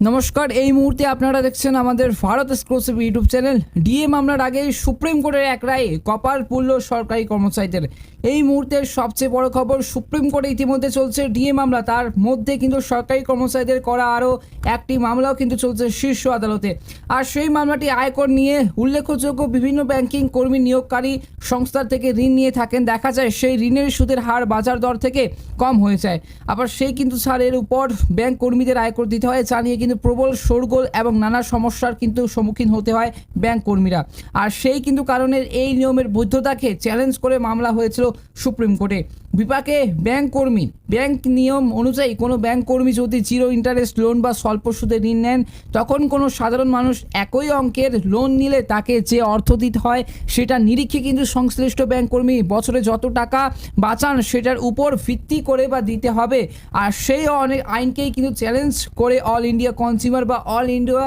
নমস্কার, এই মুহূর্তে আপনারা দেখছেন আমাদের Bharat exclusive YouTube channel. DA মামলার আগে সুপ্রিম কোর্টের এক রায়ে কপাল পুড়ল সরকারি কর্মচারীদের। এই মুহূর্তের সবচেয়ে বড় খবর, সুপ্রিম কোর্টে ইতিমধ্যে চলছে ডিএ মামলা, তার মধ্যে কিন্তু সরকারি কর্মচারীদের করা আরও একটি মামলাও কিন্তু চলছে শীর্ষ আদালতে। আর সেই মামলাটি আয়কর নিয়ে। উল্লেখযোগ্য, বিভিন্ন ব্যাংকিং কর্মী নিয়োগকারী সংস্থার থেকে ঋণ নিয়ে থাকেন। দেখা যায় সেই ঋণের সুদের হার বাজার দর থেকে কম হয়ে যায়, আবার সেই কিন্তু ছাড়ের উপর ব্যাংক কর্মীদের আয়কর দিতে হয়, যা নিয়ে কিন্তু প্রবল শোরগোল এবং নানা সমস্যার কিন্তু সম্মুখীন হতে হয় ব্যাংক কর্মীরা। আর সেই কিন্তু কারণে এই নিয়মের বৈধতাকে চ্যালেঞ্জ করে মামলা হয়েছিল সুপ্রিম কোর্টে। বিপাকে ব্যাংক কর্মী। ব্যাংক নিয়ম অনুযায়ী কোনো ব্যাংক কর্মী যদি জিরো ইন্টারেস্ট লোন বা স্বল্প সুদে ঋণ নেন, তখন কোনো সাধারণ মানুষ একই অঙ্কের লোন নিলে তাকে যে অর্থ দিতে হয় সেটা নিরীক্ষে কিন্তু সংশ্লিষ্ট ব্যাংক কর্মী বছরে যত টাকা বাঁচান সেটার উপর ভিত্তি করে বা দিতে হবে। আর সেই অনেক আইনকেই কিন্তু চ্যালেঞ্জ করে অল ইন্ডিয়া কনজিউমার বা all India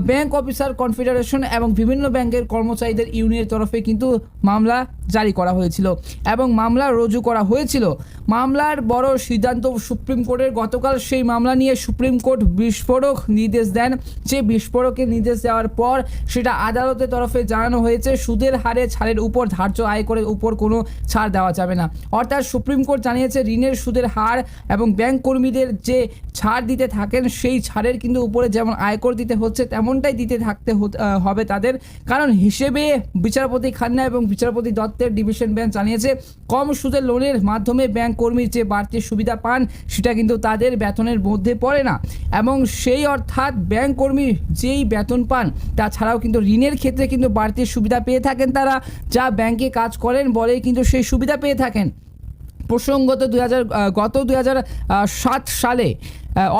bank officer confederation এবং বিভিন্ন ব্যাংকের কর্মচারীদের ইউনিয়নের তরফে কিন্তু মামলা জারি করা হয়েছিল এবং মামলা রুজু করা হয়েছিল। মামলার বড় সিদ্ধান্ত সুপ্রিম কোর্টের। গতকাল সেই মামলা নিয়ে সুপ্রিম কোর্ট বিস্ফোরক নির্দেশ দেন। যে বিস্ফোরকের নির্দেশ দেওয়ার পর সেটা আদালতের তরফে জানানো হয়েছে, সুদের হারে ছাড়ের উপর ধার্য আয়করের উপর কোনো ছাড় দেওয়া যাবে না। অর্থাৎ সুপ্রিম কোর্ট জানিয়েছে ঋণের সুদের হার এবং ব্যাংক কর্মীদের যে ছাড় দিতে থাকেন সেই ছাড়ের কিন্তু উপরে যেমন আয়কর দিতে হচ্ছে তেমনটাই দিতে থাকতে হবে তাদের। কারণ হিসেবে বিচারপতি খান্না এবং বিচারপতি দত্তের ডিভিশন বেঞ্চ জানিয়েছে, কম সুদের লোনের মাধ্যমে ব্যাংক কর্মীর যে বাড়তি সুবিধা পান সেটা কিন্তু তাদের বেতনের মধ্যে পড়ে না। এবং সেই অর্থাৎ ব্যাংক কর্মী যেই বেতন পান তাছাড়াও কিন্তু ঋণের ক্ষেত্রে কিন্তু বাড়তি সুবিধা পেয়ে থাকেন তারা, যা ব্যাংকে কাজ করেন বলেই কিন্তু সেই সুবিধা পেয়ে থাকেন। প্রসঙ্গত গত 2007 সালে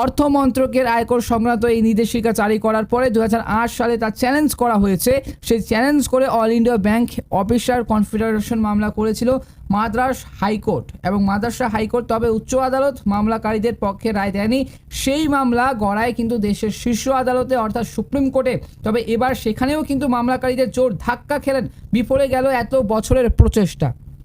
অর্থ মন্ত্রকের আয়কর সংক্রান্ত এই নির্দেশিকা জারি করার পরে 2008 সালে তা চ্যালেঞ্জ করা হয়েছে। সেই চ্যালেঞ্জ করে all India bank officer confederation মামলা করেছিল মাদ্রাস হাইকোর্ট এবং মাদ্রাসা হাইকোর্ট, তবে উচ্চ আদালত মামলাকারীদের পক্ষে রায় দেয়নি। সেই মামলা গড়ায় কিন্তু দেশের শীর্ষ আদালতে অর্থাৎ সুপ্রিম কোর্টে। তবে এবার সেখানেও কিন্তু মামলাকারীদের জোর ধাক্কা খেলেন, বিফলে গেল এত বছরের প্রচেষ্টা।